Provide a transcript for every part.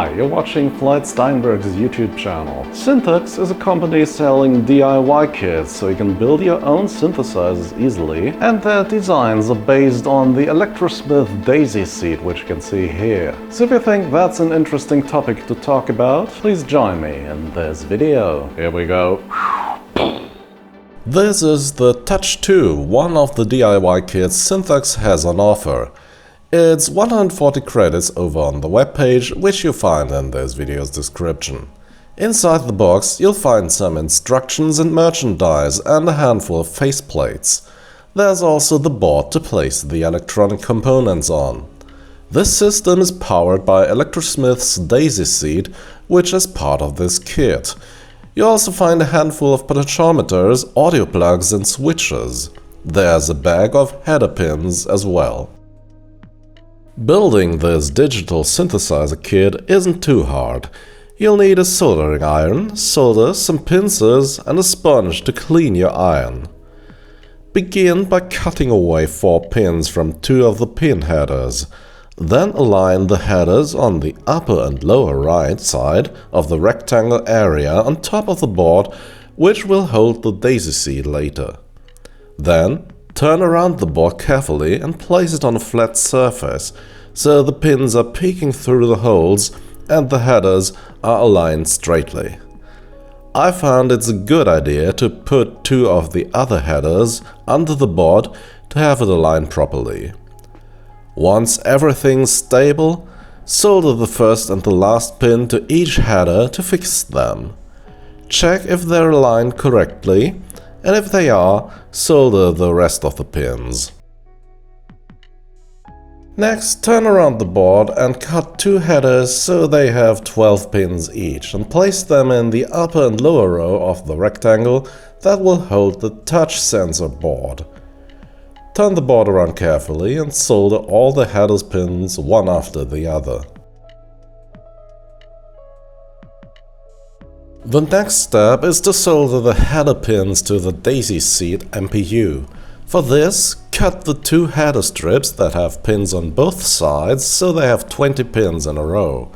Hi, you're watching Flight Steinberg's YouTube channel. Synthux is a company selling DIY kits so you can build your own synthesizers easily, and their designs are based on the Electrosmith Daisy Seed, which you can see here. So if you think that's an interesting topic to talk about, please join me in this video. Here we go. This is the Touch 2, one of the DIY kits Synthux has on offer. It's 140 credits over on the webpage, which you'll find in this video's description. Inside the box you'll find some instructions and merchandise and a handful of faceplates. There's also the board to place the electronic components on. This system is powered by Electrosmith's Daisy Seed, which is part of this kit. You also find a handful of potentiometers, audio plugs and switches. There's a bag of header pins as well. Building this digital synthesizer kit isn't too hard. You'll need a soldering iron, solder, some pincers and a sponge to clean your iron. Begin by cutting away 4 pins from 2 of the pin headers. Then align the headers on the upper and lower right side of the rectangle area on top of the board, which will hold the Daisy Seed later. Then turn around the board carefully and place it on a flat surface, so the pins are peeking through the holes and the headers are aligned straightly. I found it's a good idea to put 2 of the other headers under the board to have it aligned properly. Once everything's stable, solder the first and the last pin to each header to fix them. Check if they're aligned correctly, and if they are, solder the rest of the pins. Next, turn around the board and cut 2 headers so they have 12 pins each and place them in the upper and lower row of the rectangle that will hold the touch sensor board. Turn the board around carefully and solder all the headers pins one after the other. The next step is to solder the header pins to the Daisy Seed MPU. For this, cut the 2 header strips that have pins on both sides so they have 20 pins in a row.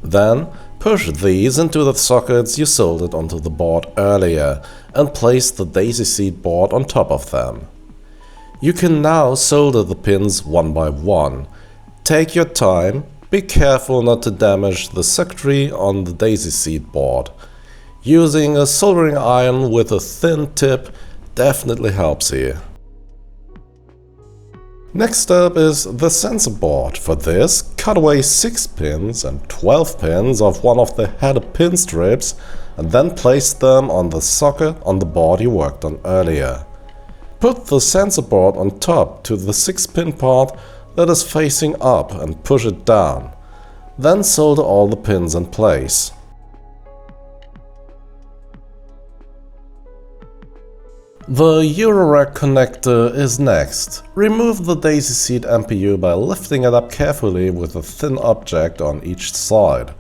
Then push these into the sockets you soldered onto the board earlier and place the Daisy Seed board on top of them. You can now solder the pins one by one. Take your time, be careful not to damage the circuitry on the Daisy Seed board. Using a soldering iron with a thin tip definitely helps here. Next up is the sensor board. For this, cut away 6 pins and 12 pins of one of the header pin strips and then place them on the socket on the board you worked on earlier. Put the sensor board on top to the 6-pin part that is facing up and push it down. Then solder all the pins in place. The Eurorack connector is next. Remove the Daisy Seed MPU by lifting it up carefully with a thin object on each side.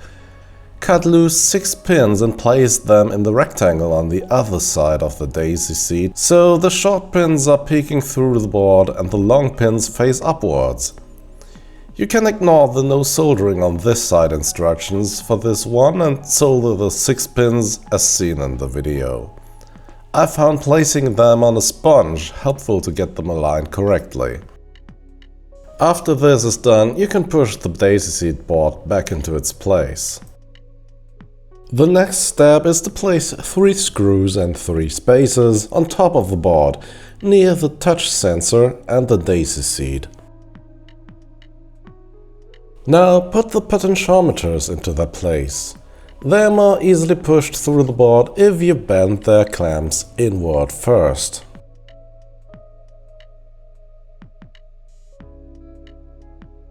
Cut loose 6 pins and place them in the rectangle on the other side of the Daisy Seed, so the short pins are peeking through the board and the long pins face upwards. You can ignore the no soldering on this side instructions for this one and solder the 6 pins as seen in the video. I found placing them on a sponge helpful to get them aligned correctly. After this is done, you can push the Daisy Seed board back into its place. The next step is to place 3 screws and 3 spacers on top of the board, near the touch sensor and the Daisy Seed. Now put the potentiometers into their place. They are more easily pushed through the board if you bend their clamps inward first.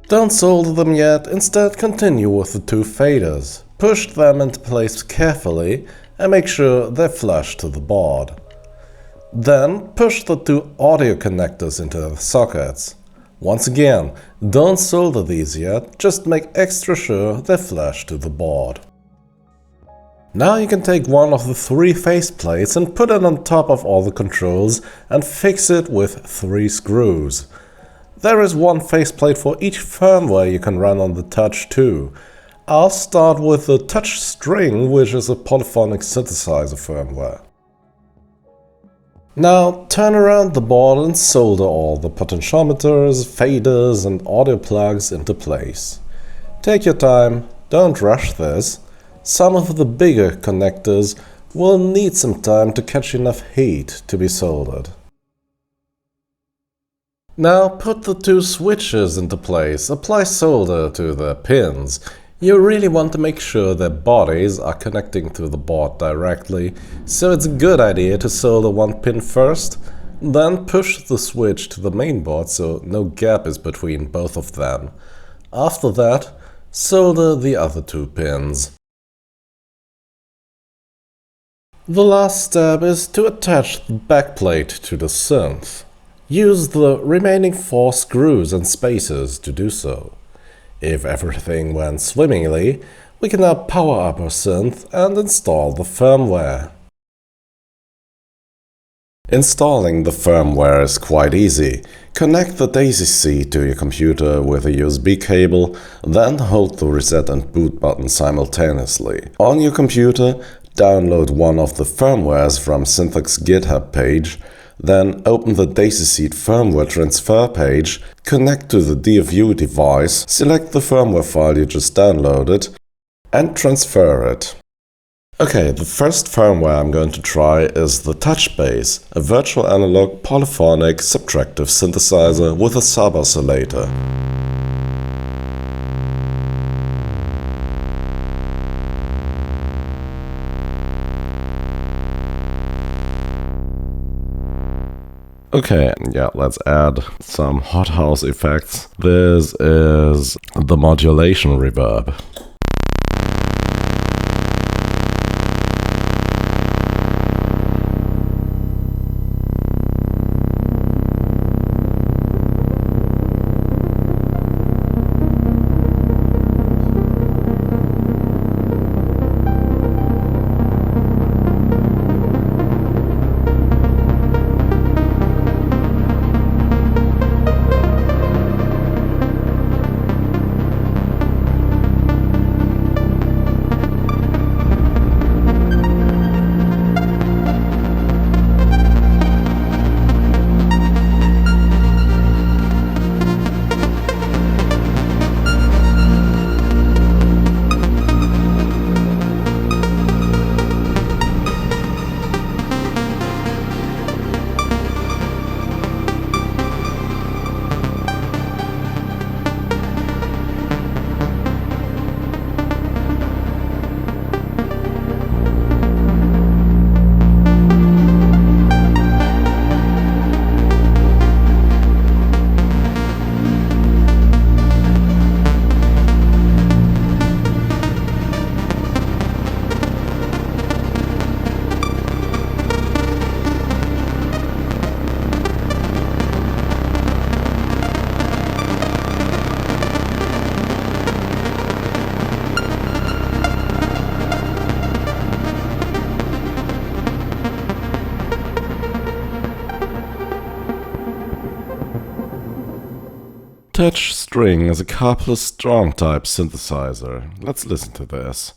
Don't solder them yet, instead continue with the 2 faders. Push them into place carefully and make sure they're flush to the board. Then push the 2 audio connectors into the sockets. Once again, don't solder these yet, just make extra sure they're flush to the board. Now you can take one of the 3 faceplates and put it on top of all the controls and fix it with 3 screws. There is one faceplate for each firmware you can run on the Touch 2. I'll start with the Touch String, which is a polyphonic synthesizer firmware. Now turn around the board and solder all the potentiometers, faders and audio plugs into place. Take your time, don't rush this. Some of the bigger connectors will need some time to catch enough heat to be soldered. Now put the two switches into place, apply solder to the pins. You really want to make sure their bodies are connecting to the board directly, so it's a good idea to solder one pin first, then push the switch to the main board so no gap is between both of them. After that, solder the other two pins. The last step is to attach the backplate to the synth. Use the remaining 4 screws and spacers to do so. If everything went swimmingly, we can now power up our synth and install the firmware. Installing the firmware is quite easy. Connect the Daisy Seed to your computer with a USB cable, then hold the reset and boot button simultaneously. On your computer, download one of the firmwares from Synthux GitHub page, then open the Daisy Seed firmware transfer page, connect to the DFU device, select the firmware file you just downloaded, and transfer it. Okay, the first firmware I'm going to try is the Touch Bass, a virtual analog polyphonic subtractive synthesizer with a sub-oscillator. Okay, yeah, let's add some HotHouse effects. This is the modulation reverb. Touch String is a karplus-strong type synthesizer. Let's listen to this.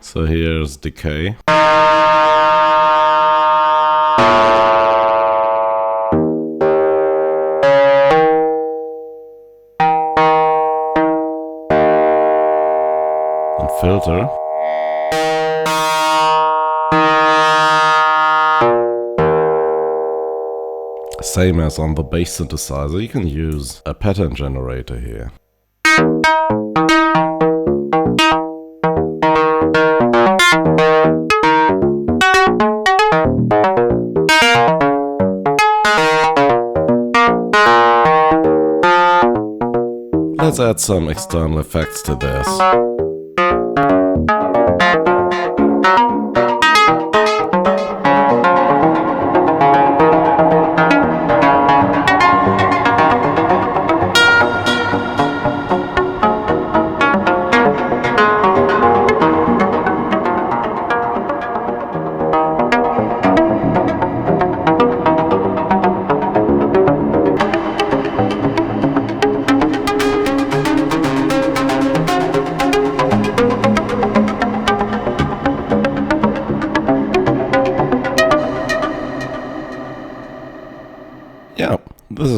So here's decay. And filter. Same as on the bass synthesizer, you can use a pattern generator here. Let's add some external effects to this.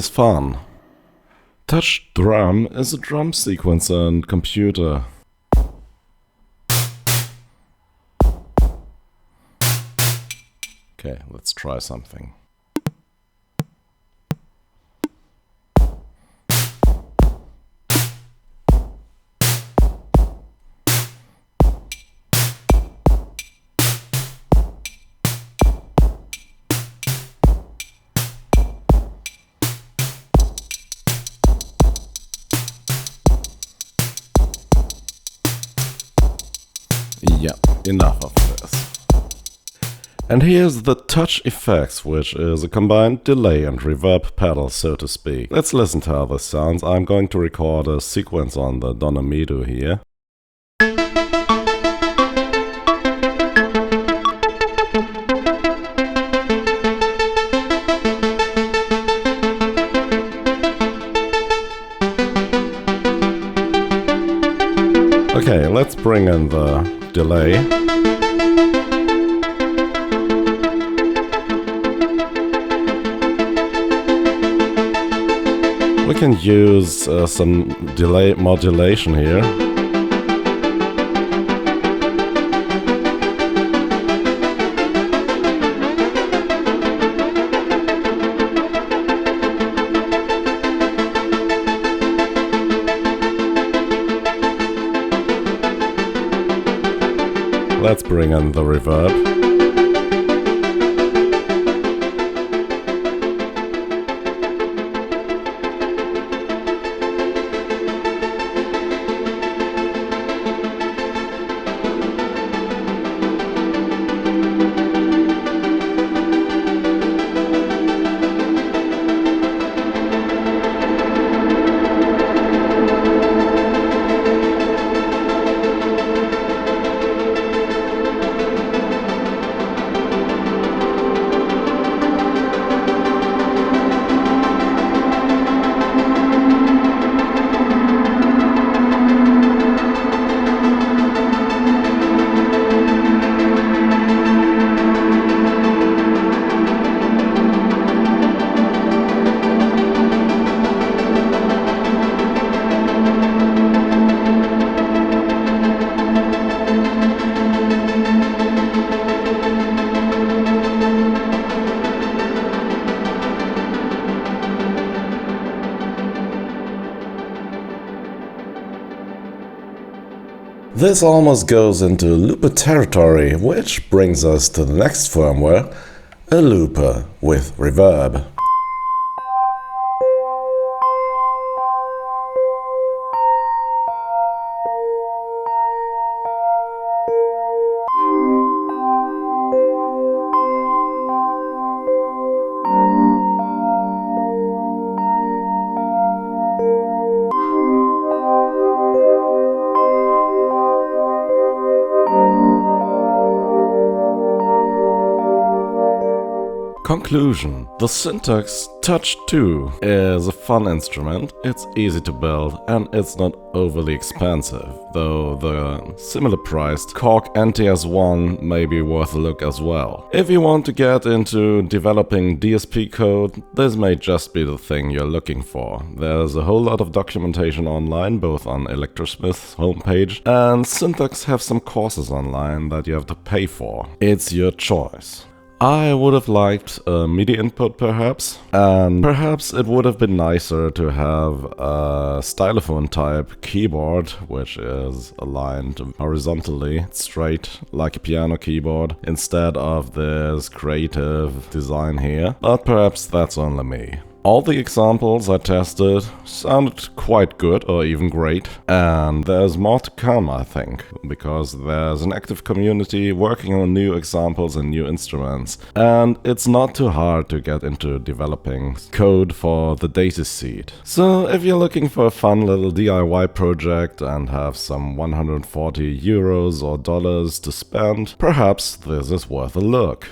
is fun. Touch Drum is a drum sequencer and computer. Okay, let's try something. Yeah, enough of this. And here's the Touch Effects, which is a combined delay and reverb pedal, so to speak. Let's listen to how this sounds. I'm going to record a sequence on the Donamido here. Okay, let's bring in the delay. We can use some delay modulation here. Let's bring in the reverb. This almost goes into looper territory, which brings us to the next firmware, a looper with reverb. Conclusion. The Synthux Touch 2 is a fun instrument, it's easy to build and it's not overly expensive, though the similar priced Korg NTS1 may be worth a look as well. If you want to get into developing DSP code, this may just be the thing you're looking for. There's a whole lot of documentation online, both on Electrosmith's homepage, and Synthux have some courses online that you have to pay for. It's your choice. I would have liked a MIDI input perhaps, and perhaps it would have been nicer to have a stylophone type keyboard, which is aligned horizontally, straight like a piano keyboard, instead of this creative design here, but perhaps that's only me. All the examples I tested sounded quite good or even great, and there's more to come, I think, because there's an active community working on new examples and new instruments, and it's not too hard to get into developing code for the Daisy Seed. So if you're looking for a fun little DIY project and have some 140 euros or dollars to spend, perhaps this is worth a look.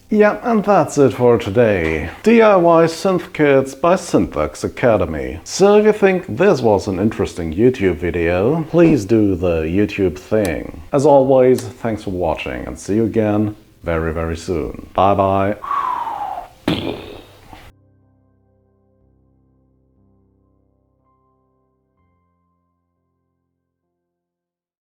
Yeah, and that's it for today. DIY synth kits by Synthux Academy. So if you think this was an interesting YouTube video, please do the YouTube thing. As always, thanks for watching and see you again very, very soon. Bye bye.